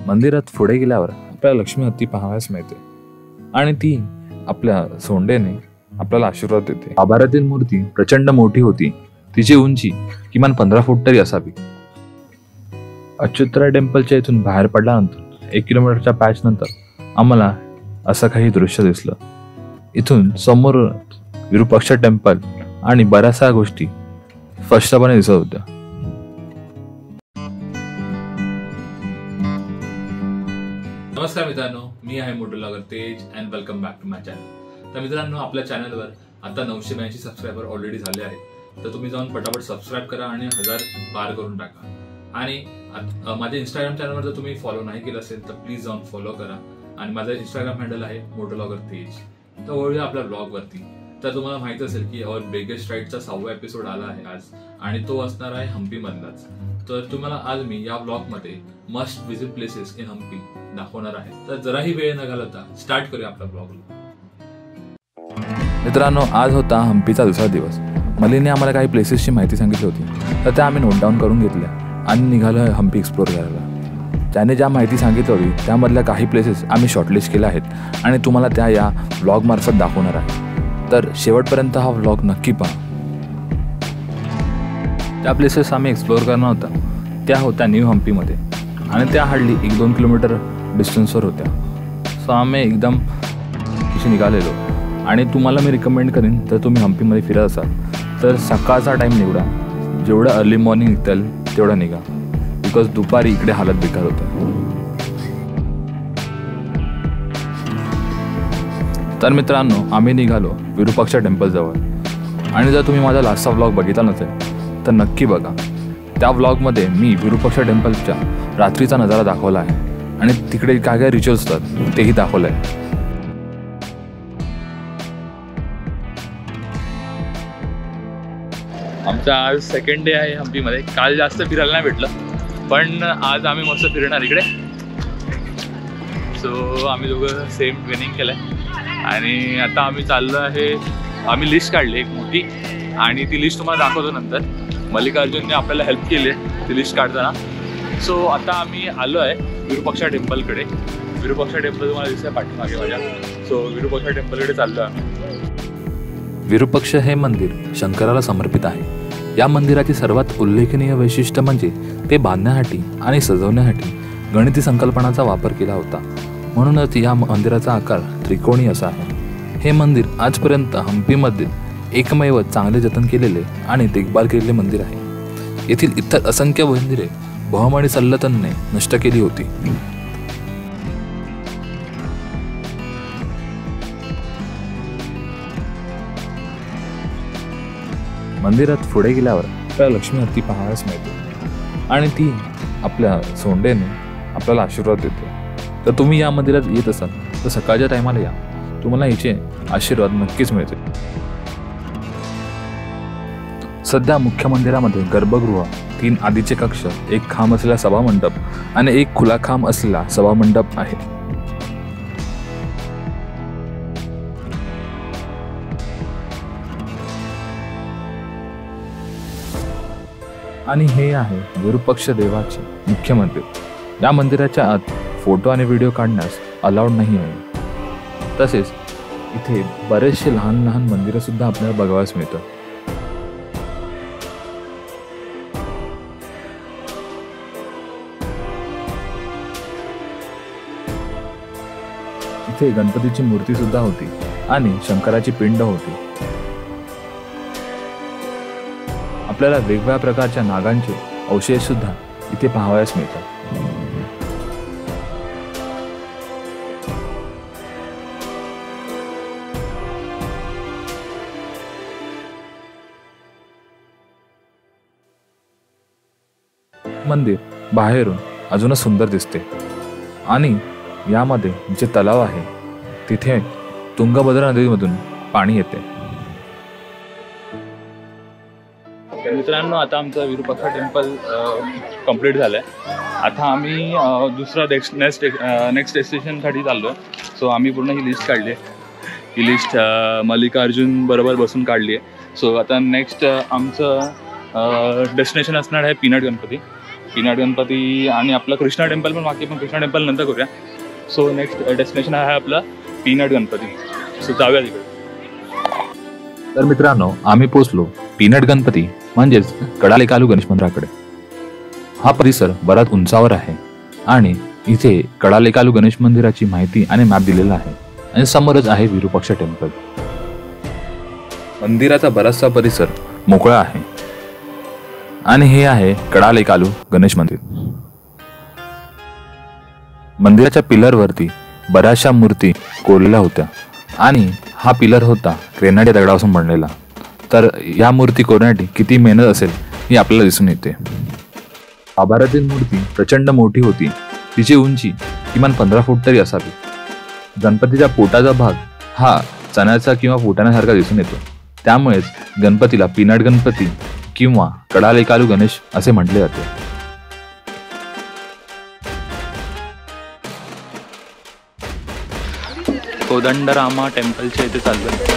मंदिरात पुढे गेल्यावर आपल्याला लक्ष्मी हत्ती पाहावयास मिळते आणि ती आपल्या सोंडेने आपल्याला आशीर्वाद देते. आभारातील मूर्ती प्रचंड मोठी होती. तिची उंची किमान 15 फूट तरी असावी. अच्युतराय टेम्पलच्या इथून बाहेर पडल्यानंतर 1 किलोमीटरच्या पॅच नंतर आम्हाला असं काही दृश्य दिसलं. इथून समोर विरूपाक्ष टेम्पल आणि बऱ्याचशा गोष्टी स्पष्टपणे दिसत होत्या. नमस्कार मित्रांनो, मी आहे moto blogger Tej and welcome back to my channel. तर मित्रांनो, आपल्या चॅनलवर आता 982 सबस्क्रायबर ऑलरेडी झाले आहेत. तर तुम्ही जाऊन पटापट सबस्क्राईब करा आणि 1000 पार करून टाका. आणि माझ्या इंस्टाग्राम चॅनलवर जर तुम्ही फॉलो नाही केलं असेल तर प्लीज जाऊन फॉलो करा. आणि माझं इंस्टाग्राम हँडल आहे मोटो ब्लॉगर तेज. तर वळूया आपल्या ब्लॉगवरती. तर तुम्हाला माहित असेल की अवर बिगेस्ट राईडचा 6वा एपिसोड आला आहे आज, आणि तो असणार आहे हम्पी मधलाच. तर तुम्हाला आज मी या ब्लॉग मध्ये must visit places in Hampi दाखवणार आहे. तर जराही वेळ न घालवता स्टार्ट करूया आपला ब्लॉगला. मित्रांनो, आज होता हम्पीचा दुसरा दिवस. मलिने आम्हाला काही प्लेसेसची माहिती सांगितली होती, तर त्या आम्ही नोट डाऊन करून घेतल्या आणि निघालो हम्पी एक्सप्लोर करायला. त्याने ज्या माहिती सांगितली होती त्यामधल्या काही प्लेसेस आम्ही शॉर्टलिस्ट केल्या आहेत आणि तुम्हाला त्या या ब्लॉगमार्फत दाखवणार आहे. तर शेवटपर्यंत हा व्लॉग नक्की पहा. त्या प्लेसेस आम्ही एक्सप्लोअर करणार होता त्या होत्या न्यू हम्पीमध्ये, आणि त्या हार्डली 1-2 किलोमीटर डिस्टन्सवर होत्या. सो आम्ही एकदम तिथे निघालेलो. आणि तुम्हाला मी रिकमेंड करेन, तर तुम्ही हम्पीमध्ये फिरत असाल तर सकाळचा टाईम निवडा. जेवढं अर्ली मॉर्निंग निघताल तेवढं निघा, बिकॉज दुपारी इकडे हालत बेकार होतं. तर मित्रांनो, आम्ही निघालो विरूपाक्ष टेम्पलजवळ. आणि जर तुम्ही माझा लास्टचा व्लॉग बघितला नसेल तर नक्की बघा. त्या व्लॉगमध्ये मी विरूपाक्ष टेम्पलच्या रात्रीचा नजारा दाखवला आहे आणि तिकडे काय काय रिच्युअल्स असतात तेही दाखवलं आहे. आमचा आज सेकंड डे आहे हम्पीमध्ये. काल जास्त फिरायला नाही भेटलं, पण आज आम्ही मस्त फिरणार इकडे. सो आम्ही दोघं सेम ट्रेनिंग केलं आहे आणि आता आम्ही चाललो आहे. आम्ही लिस्ट काढली एक मोठी, आणि ती लिस्ट तुम्हाला दाखवतो नंतर. मल्लिकार्जुनने आपल्याला हेल्प केली आहे ती लिस्ट काढताना. सो आता आम्ही आलो आहे विरूपाक्ष टेम्पलकडे. विरूपाक्ष टेम्पल तुम्हाला दिसतंय पाठीमागे माझ्या. सो विरूपाक्ष टेम्पलकडे चाललो आहे. विरूपाक्ष हे मंदिर शंकराला समर्पित आहे. या मंदिराची सर्वात उल्लेखनीय वैशिष्ट्य म्हणजे ते बांधण्यासाठी आणि सजवण्यासाठी गणिती संकल्पनाचा वापर केला होता. म्हणूनच या मंदिराचा आकार त्रिकोणी असा आहे. हे मंदिर आजपर्यंत हम्पीमधील एकमेव चांगले जतन केलेले आणि देखभाल केलेले मंदिर आहे. येथील इतर असंख्य मंदिरे बहमनी सल्तनतने नष्ट केली होती. मंदिरात पुढे गेल्यावर आपल्याला लक्ष्मी हत्ती पाहावयास मिळते आणि ती आपल्या सोंडेने आपल्याला आशीर्वाद देते. तर तुम्ही या मंदिरात येत असाल तर सकाळच्या टायमाला या, तुम्हाला हिचे आशीर्वाद नक्कीच मिळते. सध्या मुख्य मंदिरामध्ये गर्भगृह, 3 आधीचे कक्ष, 1 खांब असलेला सभामंडप आणि 1 खुला खांब असलेला सभामंडप आहे. आणि हे आहे विरूपाक्ष देवाचे मुख्य मंदिर. या मंदिराच्या आत फोटो आणि व्हिडिओ काढण्यास अलाउड नाही आहे. तसेच इथे बरेचसे लहान लहान मंदिरं सुद्धा आपल्याला बघावयास मिळतात. इथे गणपतीची मूर्ती सुद्धा होती आणि शंकराची पिंड होती. आपल्याला वेगवेगळ्या प्रकारच्या नागांचे अवशेष सुद्धा इथे पाहावयास मिळतात. मंदिर बाहेरून अजूनच सुंदर दिसते आणि यामध्ये जे तलाव आहे तिथे तुंगभद्रा नदीमधून पाणी येते. मित्रांनो, आता आमचं विरूपाक्ष टेम्पल कंप्लीट झालं आहे. आता आम्ही दुसरा नेक्स्ट डेस्टिनेशनसाठी चाललो आहे. सो आम्ही पूर्ण ही लिस्ट काढली आहे. ही लिस्ट मल्लिकार्जुन बरोबर बसून काढली आहे. सो आता नेक्स्ट आमचं डेस्टिनेशन असणार आहे पीनट गणपती. पीनाट गणपती आणि आपलं कृष्णा टेम्पल पण बाकी, पण कृष्णा टेम्पल नंतर करूया. सो नेक्स्ट डेस्टिनेशन आहे आपलं पीनाट गणपती. सो जाऊया तिकडे. तर मित्रांनो, आम्ही पोचलो पीनट गणपती म्हणजेच कडालेकालू गणेश मंदिराकडे. हा परिसर बराच उंचावर आहे आणि इथे कडालेकालू गणेश मंदिराची माहिती आणि मॅप दिलेला आहे आणि समोरच आहे विरूपाक्ष टेम्पल. मंदिराचा बराचसा परिसर मोकळा आहे आणि हे आहे कडालेकालू गणेश मंदिर. मंदिराच्या पिलरवरती बऱ्याचशा मूर्ती कोरलेल्या होत्या आणि हा पिलर होता ग्रेनाइट दगडापासून बनलेला. तर या मूर्ती कोरण्यासाठी किती मेहनत असेल ही आपल्याला दिसून येते. आभारातील मूर्ती प्रचंड मोठी होती. तिची उंची किमान 15 फूट तरी असावी. गणपतीच्या पोटाचा भाग हा चण्याचा किंवा फुटाण्यासारखा दिसून येतो. त्यामुळेच गणपतीला पीनट गणपती किंवा कडालेकालू गणेश असे म्हटले जाते. कोदंडरामा टेम्पलच्या इथे चाललोय.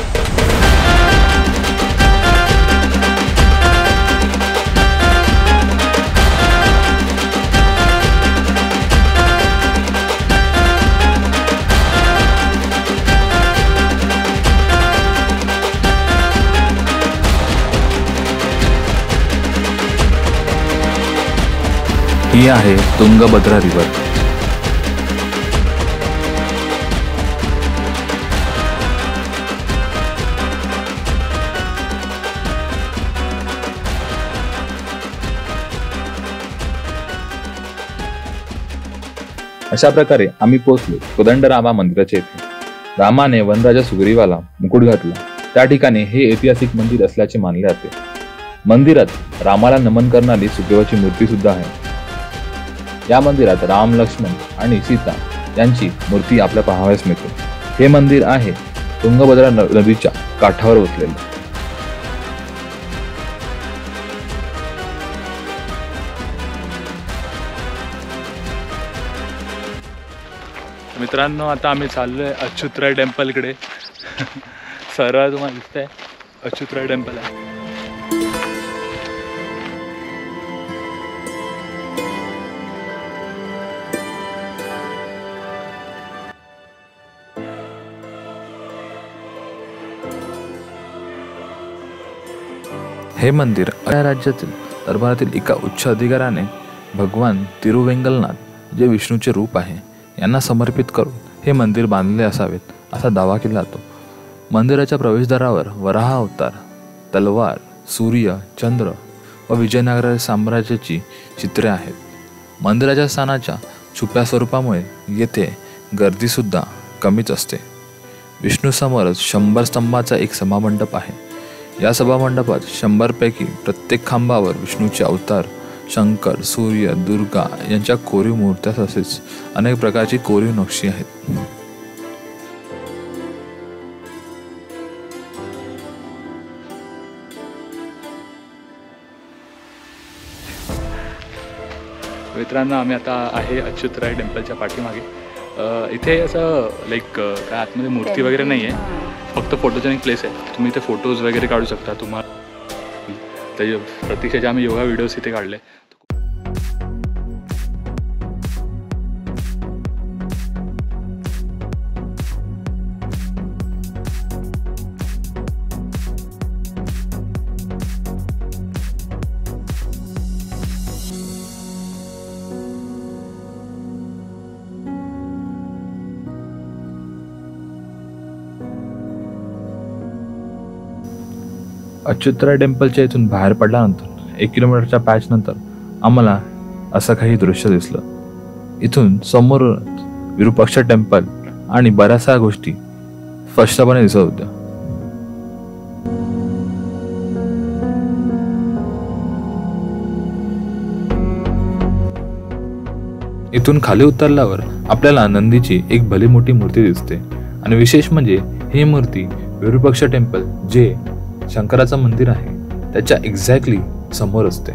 ही आहे तुंगभद्रा रिव्हर. अशा प्रकारे आम्ही पोहोचलो कोदंडरामा मंदिराच्या इथे. रामाने वनराजा सुग्रीवाला मुकुट घातला त्या ठिकाणी हे ऐतिहासिक मंदिर असल्याचे मानले जाते. मंदिरात रामाला नमन करणारी सुग्रीवाची मूर्ती सुद्धा आहे. या मंदिरात राम, लक्ष्मण आणि सीता यांची मूर्ती आपल्या पाहावयास मिळते. हे मंदिर आहे तुंगभद्रा नदीच्या काठावर वसलेले. मित्रांनो, आता आम्ही चाललोय अच्युतराय टेम्पलकडे. सरळ तुम्हाला दिसतंय अच्युतराय टेम्पल आहे. हे मंदिर या राज्यातील दरबारातील एका उच्च अधिकाऱ्याने भगवान तिरुवेंगलनाथ जे विष्णूचे रूप आहे यांना समर्पित करून हे मंदिर बांधले असावेत असा दावा केला जातो. मंदिराच्या प्रवेशद्वारावर वराह अवतार, तलवार, सूर्य, चंद्र व विजयनगर साम्राज्याची चित्रे आहेत. मंदिराच्या स्थानाच्या छुप्या स्वरूपामुळे येथे गर्दीसुद्धा कमीच असते. विष्णूसमोरच 100 स्तंभाचा एक सभामंडप आहे. या सभामंडपात 100 पैकी प्रत्येक खांबावर विष्णूचे अवतार, शंकर, सूर्य, दुर्गा यांच्या कोरीव मूर्त्या तसेच अनेक प्रकारची कोरीव नक्षी आहेत. मित्रांनो, आम्ही आता आहे अच्युतराय टेम्पलच्या पाठीमागे. इथे असं लाईक काय आतमध्ये मूर्ती वगैरे नाही आहे, फक्त फोटोजेनिक प्लेस आहे. तुम्ही इथे फोटोज वगैरे काढू शकता. तुम्हाला ते प्रतीक्षाचे आम्ही योगा व्हिडिओज इथे काढले. अच्युतराय टेम्पलच्या इथून बाहेर पडल्यानंतर 1 किलोमीटरच्या पॅच नंतर आम्हाला असं काही दृश्य दिसलं. इथून समोर विरूपाक्ष टेम्पल आणि बऱ्याचशा गोष्टी स्पष्टपणे दिसत होत्या. इथून खाली उतरल्यावर आपल्याला नंदीची एक भली मोठी मूर्ती दिसते आणि विशेष म्हणजे ही मूर्ती विरूपाक्ष टेम्पल जे शंकराचं मंदिर आहे त्याच्या एक्झॅक्टली समोर असते.